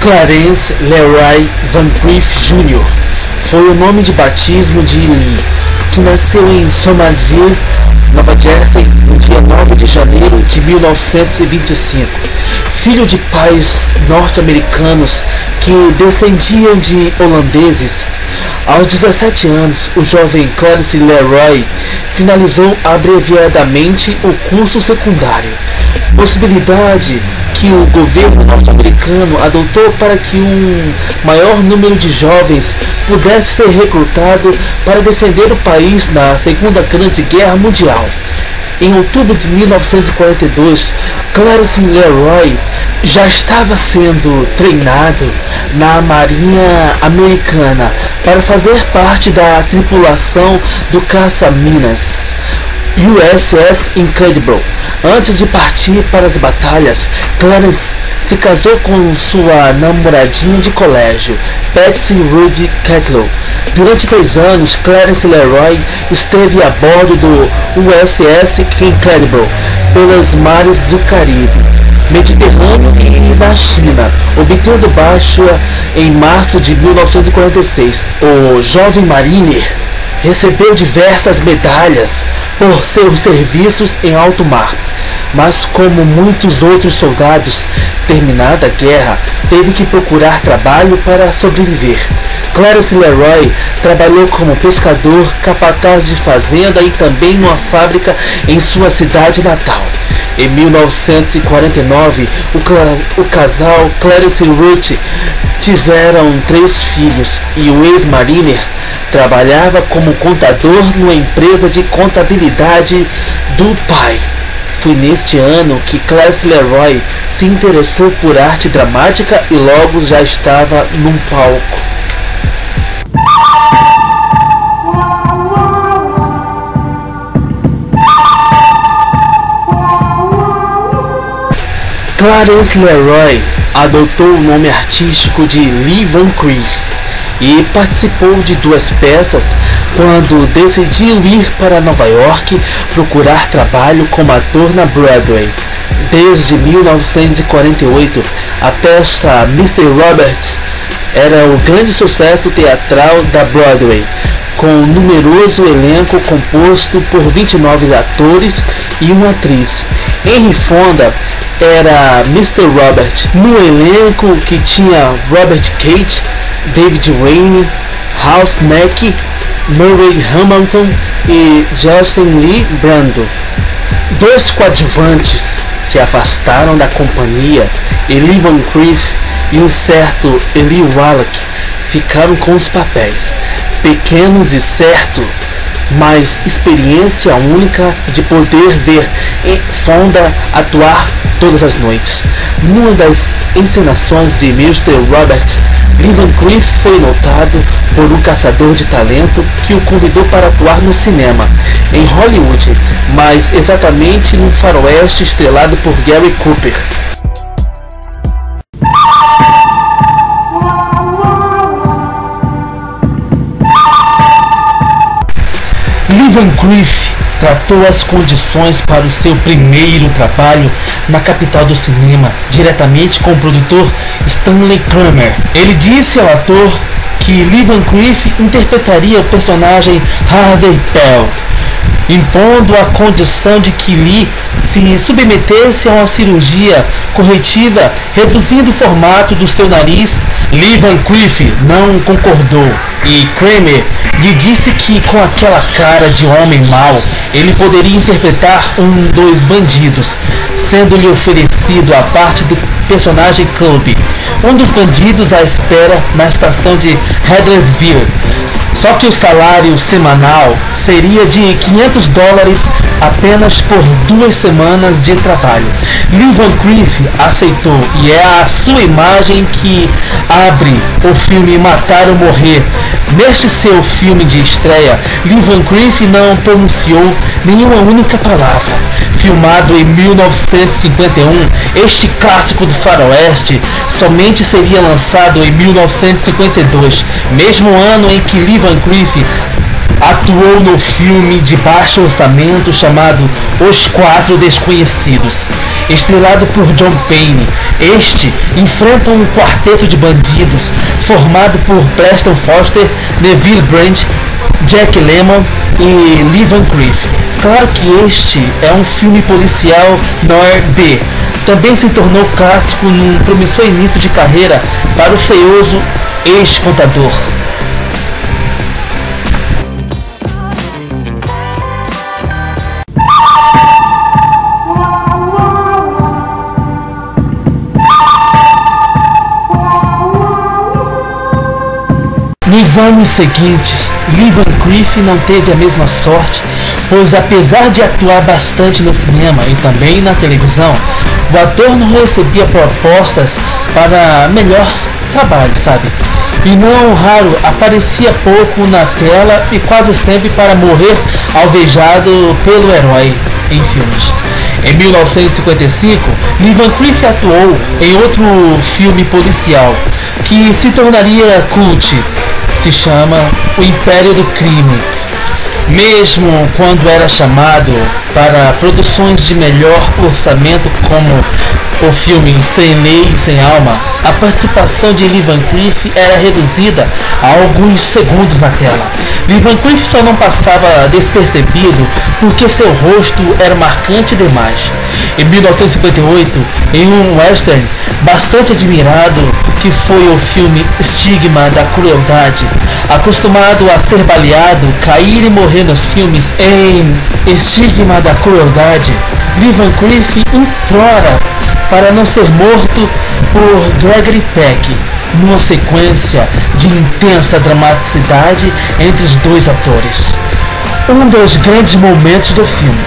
Clarence Leroy Van Cleef Jr. foi o nome de batismo de Lee, que nasceu em Somerville, Nova Jersey, no dia 9 de janeiro de 1925. Filho de pais norte-americanos que descendiam de holandeses, aos 17 anos, o jovem Clarence Leroy finalizou abreviadamente o curso secundário, possibilidade que o governo norte-americano adotou para que um maior número de jovens pudesse ser recrutado para defender o país na Segunda Grande Guerra Mundial. Em outubro de 1942, Clarence Leroy já estava sendo treinado na Marinha Americana para fazer parte da tripulação do caça-minas USS Incredible. Antes de partir para as batalhas, Clarence se casou com sua namoradinha de colégio, Patsy Rudy Catlow. Durante 3 anos, Clarence Leroy esteve a bordo do USS Incredible pelos mares do Caribe, Mediterrâneo e na China, obtendo baixa em março de 1946. O jovem mariner recebeu diversas medalhas por seus serviços em alto mar, mas como muitos outros soldados, terminada a guerra, teve que procurar trabalho para sobreviver. Clarence Leroy trabalhou como pescador, capataz de fazenda e também numa fábrica em sua cidade natal. Em 1949, o casal Clarence e Ruth tiveram 3 filhos e o ex-mariner trabalhava como contador numa empresa de contabilidade do pai. Foi neste ano que Clarence Leroy se interessou por arte dramática e logo já estava num palco. Clarence Leroy adotou o nome artístico de Lee Van Cleef e participou de 2 peças quando decidiu ir para Nova York procurar trabalho como ator na Broadway. Desde 1948, a peça Mr. Roberts era o grande sucesso teatral da Broadway, com um numeroso elenco composto por 29 atores e uma atriz. Henry Fonda era Mr. Robert, no elenco que tinha Robert Cage, David Wayne, Ralph Macchio, Murray Hamilton e Justin Lee Brando. 2 coadjuvantes se afastaram da companhia e Lee Van Cleef e um certo Eli Wallach ficaram com os papéis, pequenos e certo, mas experiência única de poder ver Fonda atuar todas as noites. Numa das encenações de Mr. Robert, Lee Van Cleef foi notado por um caçador de talento que o convidou para atuar no cinema, em Hollywood, mas exatamente num faroeste estrelado por Gary Cooper. Lee Van Cleef tratou as condições para o seu primeiro trabalho na capital do cinema, diretamente com o produtor Stanley Kramer. Ele disse ao ator que Lee Van Cleef interpretaria o personagem Harvey Pell, impondo a condição de que Lee se submetesse a uma cirurgia corretiva, reduzindo o formato do seu nariz. Lee Van Cleef não concordou e Kramer lhe disse que com aquela cara de homem mau ele poderia interpretar um dos bandidos, sendo-lhe oferecido a parte do personagem Club, um dos bandidos à espera na estação de Heatherville. Só que o salário semanal seria de $500 apenas por 2 semanas de trabalho. Lee Van Cleef aceitou e é a sua imagem que abre o filme Matar ou Morrer. Neste seu filme de estreia, Lee Van Cleef não pronunciou nenhuma única palavra. Filmado em 1951, este clássico do faroeste somente seria lançado em 1952, mesmo ano em que Lee Van Cleef atuou no filme de baixo orçamento chamado Os Quatro Desconhecidos. Estrelado por John Payne, este enfrenta um quarteto de bandidos formado por Preston Foster, Neville Brand, Jack Lemmon e Lee Van Cleef. Claro que este é um filme policial noir B. Também se tornou clássico num promissor início de carreira para o feioso ex-contador. Nos anos seguintes, Lee Van Cleef não teve a mesma sorte, pois apesar de atuar bastante no cinema e também na televisão, o ator não recebia propostas para melhor trabalho, sabe? E não raro aparecia pouco na tela e quase sempre para morrer alvejado pelo herói em filmes. Em 1955, Lee Van Cleef atuou em outro filme policial que se tornaria cult. Se chama O Império do Crime. Mesmo quando era chamado para produções de melhor orçamento como o filme Sem Lei e Sem Alma, a participação de Lee Van Cleef era reduzida a alguns segundos na tela. Lee Van Cleef só não passava despercebido porque seu rosto era marcante demais. Em 1958, em um western bastante admirado, que foi o filme Estigma da Crueldade, acostumado a ser baleado, cair e morrer nos filmes em Estigma da Crueldade, Lee Van Cleef implora para não ser morto por Gregory Peck, numa sequência de intensa dramaticidade entre os dois atores. Um dos grandes momentos do filme.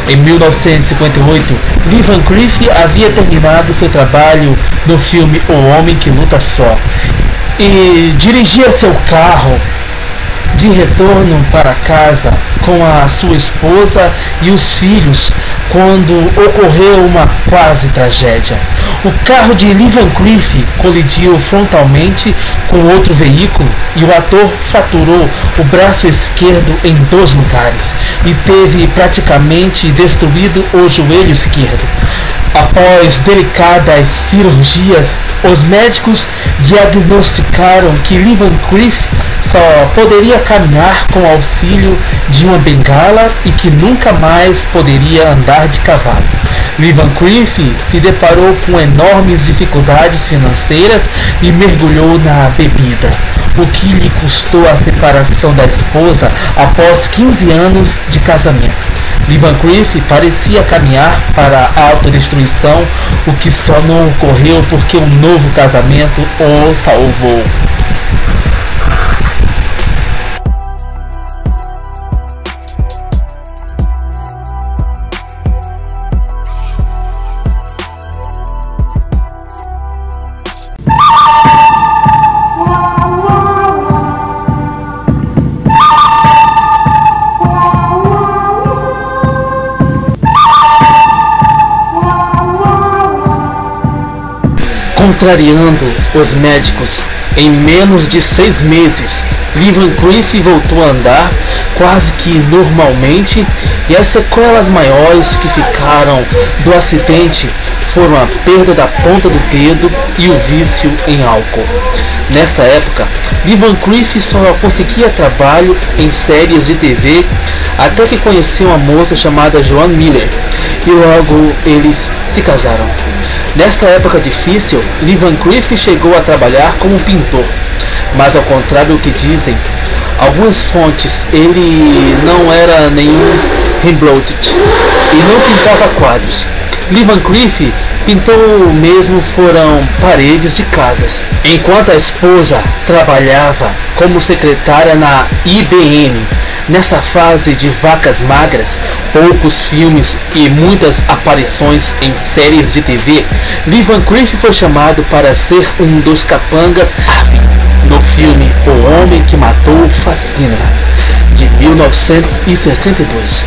Em 1958, Lee Van Cleef havia terminado seu trabalho no filme O Homem que Luta Só e dirigia seu carro de retorno para casa com a sua esposa e os filhos quando ocorreu uma quase tragédia. O carro de Lee Van Cleef colidiu frontalmente com outro veículo e o ator fraturou o braço esquerdo em 2 lugares e teve praticamente destruído o joelho esquerdo. Após delicadas cirurgias, os médicos diagnosticaram que Lee Van Cleef só poderia caminhar com auxílio de uma bengala e que nunca mais poderia andar de cavalo. Lee Van Cleef se deparou com enormes dificuldades financeiras e mergulhou na bebida, o que lhe custou a separação da esposa após 15 anos de casamento. Lee Van Cleef parecia caminhar para a autodestruição, o que só não ocorreu porque um novo casamento o salvou. Contrariando os médicos, em menos de 6 meses, Lee Van Cleef voltou a andar quase que normalmente e as sequelas maiores que ficaram do acidente foram a perda da ponta do dedo e o vício em álcool. Nesta época, Lee Van Cleef só conseguia trabalho em séries de TV até que conheceu uma moça chamada Joan Miller e logo eles se casaram. Nesta época difícil, Lee Van Cleef chegou a trabalhar como pintor, mas ao contrário do que dizem algumas fontes, ele não era nenhum Rembrandt e não pintava quadros. Lee Van Cleef pintou mesmo foram paredes de casas, enquanto a esposa trabalhava como secretária na IBM. Nesta fase de vacas magras, poucos filmes e muitas aparições em séries de TV, Lee Van Cleef foi chamado para ser um dos capangas no filme O Homem que Matou Fascina. de 1962.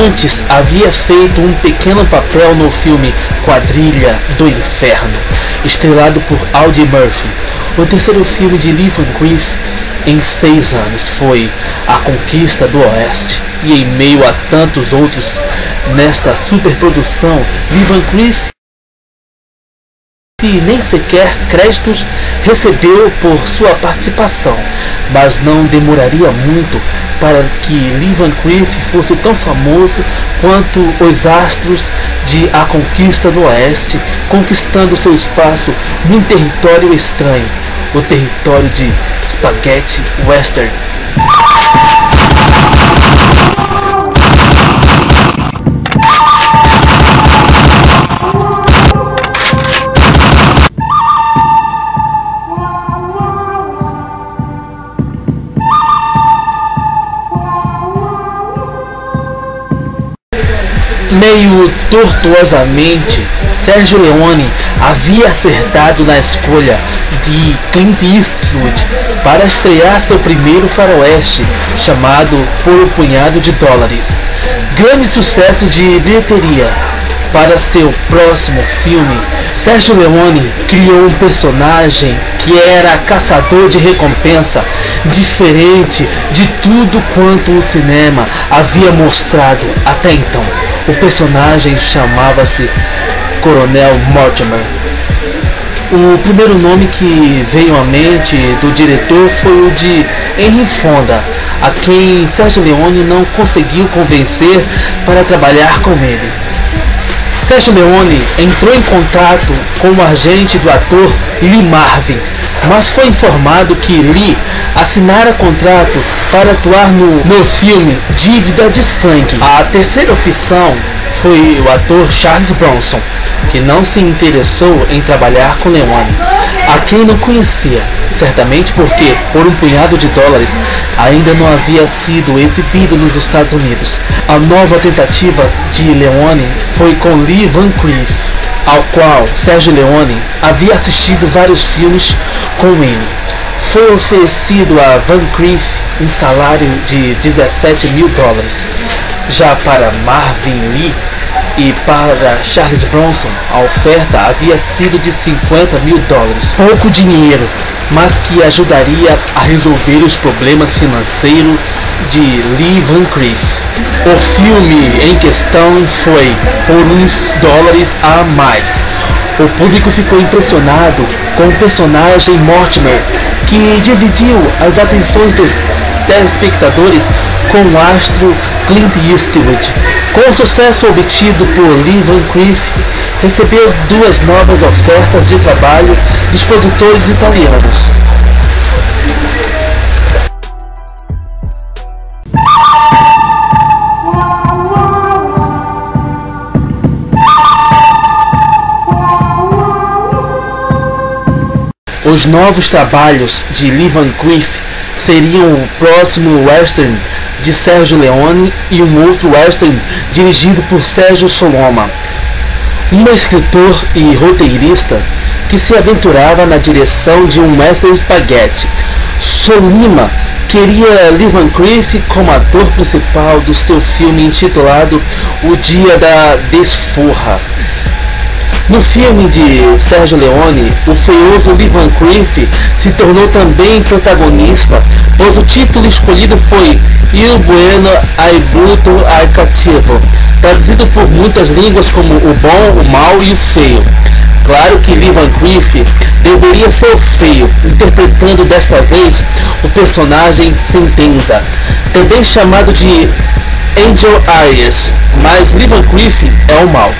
Antes havia feito um pequeno papel no filme Quadrilha do Inferno, estrelado por Audie Murphy. O terceiro filme de Lee Van Cleef em 6 anos foi A Conquista do Oeste, e em meio a tantos outros nesta superprodução, Lee Van Cleef nem sequer créditos recebeu por sua participação, mas não demoraria muito para que Lee Van Cleef fosse tão famoso quanto os astros de A Conquista do Oeste, conquistando seu espaço num território estranho, o território de Spaghetti Western. Meio tortuosamente, Sergio Leone havia acertado na escolha de Clint Eastwood para estrear seu primeiro faroeste, chamado Por um Punhado de Dólares. Grande sucesso de bilheteria. Para seu próximo filme, Sergio Leone criou um personagem que era caçador de recompensa, diferente de tudo quanto o cinema havia mostrado até então. O personagem chamava-se Coronel Mortimer. O primeiro nome que veio à mente do diretor foi o de Henry Fonda, a quem Sergio Leone não conseguiu convencer para trabalhar com ele. Sergio Leone entrou em contato com o agente do ator Lee Marvin, mas foi informado que Lee assinara contrato para atuar no filme Dívida de Sangue. A terceira opção foi o ator Charles Bronson, que não se interessou em trabalhar com Leone, a quem não conhecia, certamente porque Por um Punhado de Dólares ainda não havia sido exibido nos Estados Unidos. A nova tentativa de Leone foi com Lee Van Cleef, ao qual Sergio Leone havia assistido vários filmes com ele. Foi oferecido a Van Cleef um salário de $17 mil. Já para Marvin Lee e para Charles Bronson, a oferta havia sido de $50 mil. Pouco dinheiro, mas que ajudaria a resolver os problemas financeiros de Lee Van Cleef. O filme em questão foi por uns dólares a mais. O público ficou impressionado com o personagem Mortimer, que dividiu as atenções dos telespectadores com o astro Clint Eastwood. Com o sucesso obtido por Lee Van Cleef, recebeu 2 novas ofertas de trabalho dos produtores italianos. Os novos trabalhos de Lee Van Cleef seriam o próximo western de Sergio Leone e um outro western dirigido por Sergio Soloma, um escritor e roteirista que se aventurava na direção de um western spaghetti. Solima queria Lee Van Cleef como ator principal do seu filme intitulado O Dia da Desforra. No filme de Sergio Leone, o feioso Lee Van Cleef se tornou também protagonista, pois o título escolhido foi Il Bueno, Il Brutto, Il Cattivo, traduzido por muitas línguas como o bom, o mau e o feio. Claro que Lee Van Cleef deveria ser o feio, interpretando desta vez o personagem Sentenza, também chamado de Angel Eyes, mas Lee Van Cleef é o mau.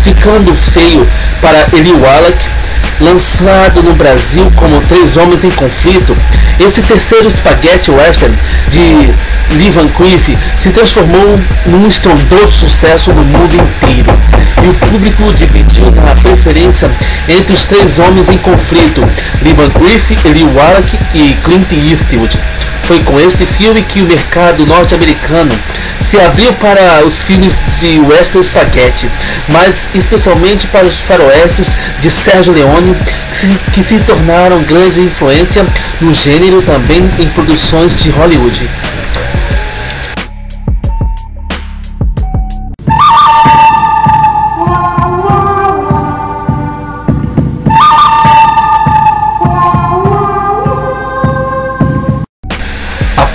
Ficando feio para Eli Wallach, lançado no Brasil como 3 Homens em Conflito, esse terceiro spaghetti western de Lee Van Cleef se transformou num estrondoso sucesso no mundo inteiro, e o público dividiu na preferência entre os 3 Homens em Conflito, Lee Van Cleef, Eli Wallach e Clint Eastwood. Foi com este filme que o mercado norte-americano se abriu para os filmes de western spaghetti, mas especialmente para os faroestes de Sergio Leone, que se tornaram grande influência no gênero também em produções de Hollywood.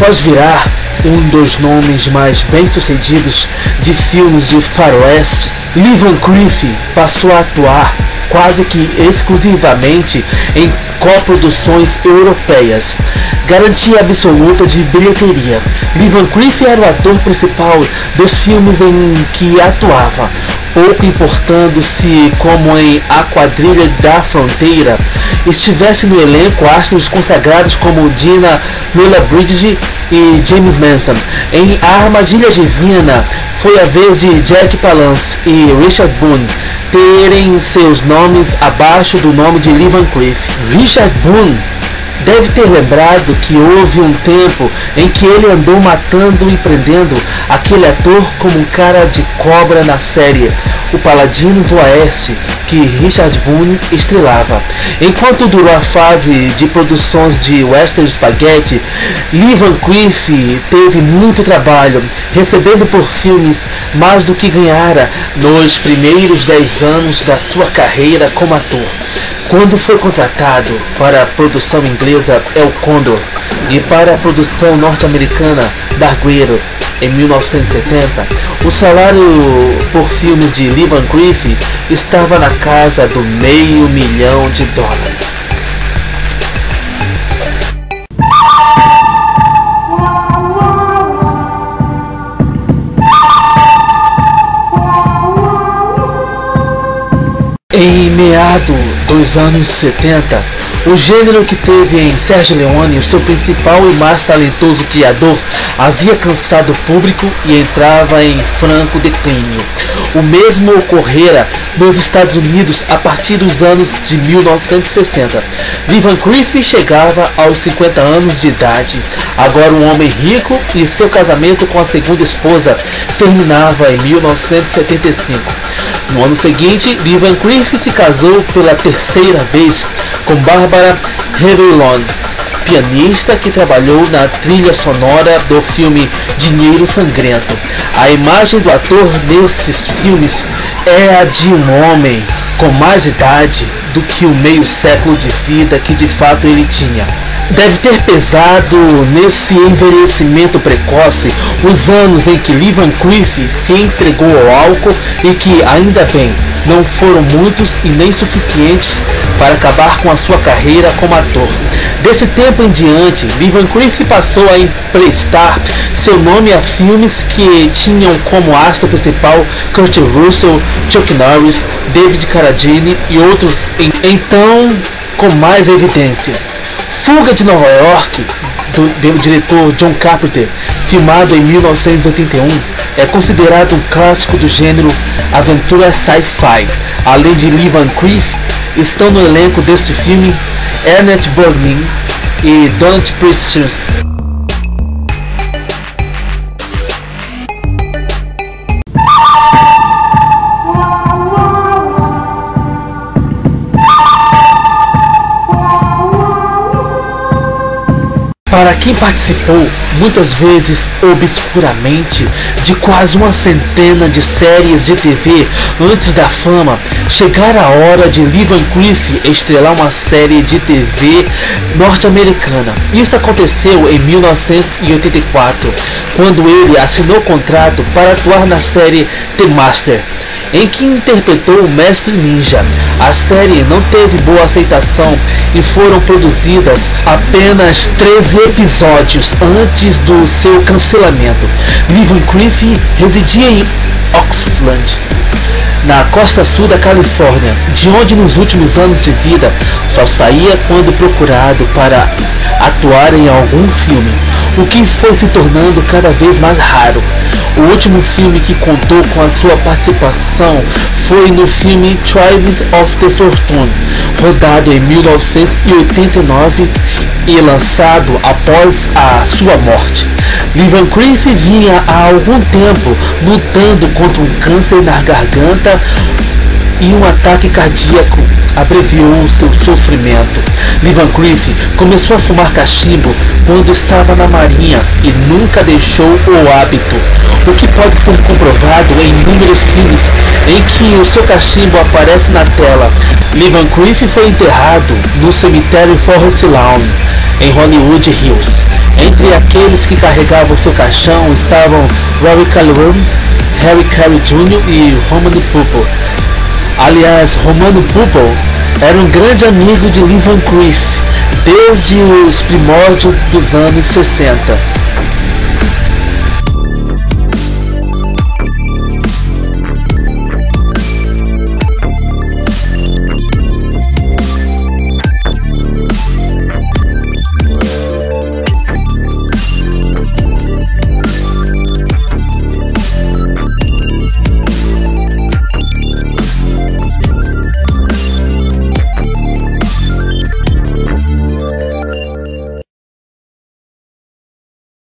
Após virar um dos nomes mais bem-sucedidos de filmes de faroestes, Lee Van Cleef passou a atuar quase que exclusivamente em coproduções europeias, garantia absoluta de bilheteria. Lee Van Cleef era o ator principal dos filmes em que atuava, pouco importando se, como em A Quadrilha da Fronteira, estivesse no elenco astros consagrados como Dina Muller-Bridge e James Mason. Em A Armadilha Divina, foi a vez de Jack Palance e Richard Boone terem seus nomes abaixo do nome de Lee Van Cleef. Richard Boone deve ter lembrado que houve um tempo em que ele andou matando e prendendo aquele ator como um cara de cobra na série O Paladino do Oeste, que Richard Boone estrelava. Enquanto durou a fase de produções de Western Spaghetti, Lee Van Cleef teve muito trabalho, recebendo por filmes mais do que ganhara nos primeiros 10 anos da sua carreira como ator. Quando foi contratado para a produção inglesa El Condor e para a produção norte-americana Bargueiro em 1970, o salário por filmes de Lee Van Cleef estava na casa do $500 mil. Em meados dos anos 70, o gênero que teve em Sergio Leone o seu principal e mais talentoso criador havia cansado o público e entrava em franco declínio. O mesmo ocorrera nos Estados Unidos a partir dos anos de 1960. Lee Van Cleef chegava aos 50 anos de idade, agora um homem rico, e seu casamento com a segunda esposa terminava em 1975. No ano seguinte, Lee Van Cleef se casou pela terceira vez com Barbara Revillon, pianista que trabalhou na trilha sonora do filme Dinheiro Sangrento. A imagem do ator nesses filmes é a de um homem com mais idade do que o meio século de vida que de fato ele tinha. Deve ter pesado nesse envelhecimento precoce os anos em que Lee Van Cleef se entregou ao álcool e que, ainda bem, não foram muitos e nem suficientes para acabar com a sua carreira como ator. Desse tempo em diante, Lee Van Cleef passou a emprestar seu nome a filmes que tinham como astro principal Kurt Russell, Chuck Norris, David Carradine e outros, então com mais evidência. Fuga de Nova York, do diretor John Carpenter, filmado em 1981, é considerado um clássico do gênero aventura sci-fi. Além de Lee Van Cleef, estão no elenco deste filme Ernest Borgnine e Donald Pleasence. Para quem participou, muitas vezes obscuramente, de quase uma centena de séries de TV antes da fama, chegara a hora de Lee Van Cleef estrelar uma série de TV norte-americana. Isso aconteceu em 1984, quando ele assinou contrato para atuar na série The Master, em que interpretou o Mestre Ninja. A série não teve boa aceitação e foram produzidas apenas 13 episódios antes do seu cancelamento. Lee Van Cleef residia em Oxford, na costa sul da Califórnia, de onde nos últimos anos de vida só saía quando procurado para atuar em algum filme, o que foi se tornando cada vez mais raro. O último filme que contou com a sua participação foi no filme Tribes of the Fortune, rodado em 1989 e lançado após a sua morte. Lee Van Cleef vinha há algum tempo lutando contra um câncer na garganta e um ataque cardíaco abreviou seu sofrimento. Lee Van Cleef começou a fumar cachimbo quando estava na marinha e nunca deixou o hábito, o que pode ser comprovado em inúmeros filmes em que o seu cachimbo aparece na tela. Lee Van Cleef foi enterrado no cemitério Forest Lawn, em Hollywood Hills, Entre aqueles que carregavam seu caixão estavam Rory Calhoun, Harry Carey Jr. e Romano Poupon. Aliás, Romano Poupon era um grande amigo de Lee Van Cleef desde os primórdios dos anos 60.